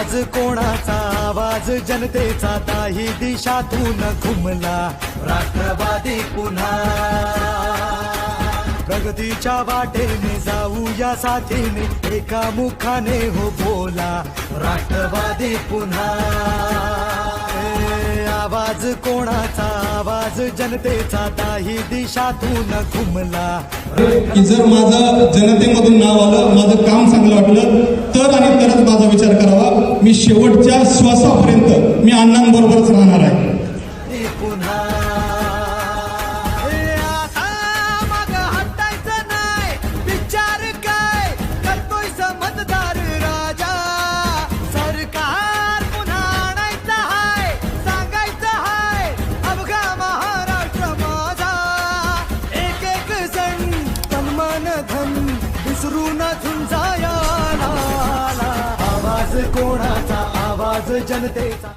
आवाज कोणाचा आवाज जनतेचा ताही दिशातून घुमला राष्ट्रवादी पुन्हा प्रगतीच्या वाटेने जाऊया साथीने एका मुखाने हो बोला राष्ट्रवादी पुन्हा आवाज कोणाचा आवाज जनतेचा ताही दिशातून घुमला की जर माझं जनतेमधून नाव आलं माझं काम चांगलं वाटलं तर आणि तरच माझा विचार करावा मी शेवटच्या श्वासापर्यंत मी अण्णांबरोबरच राहणार आहे पुन्हा विसरून झुंजाया आवाज कोणाचा आवाज जनतेचा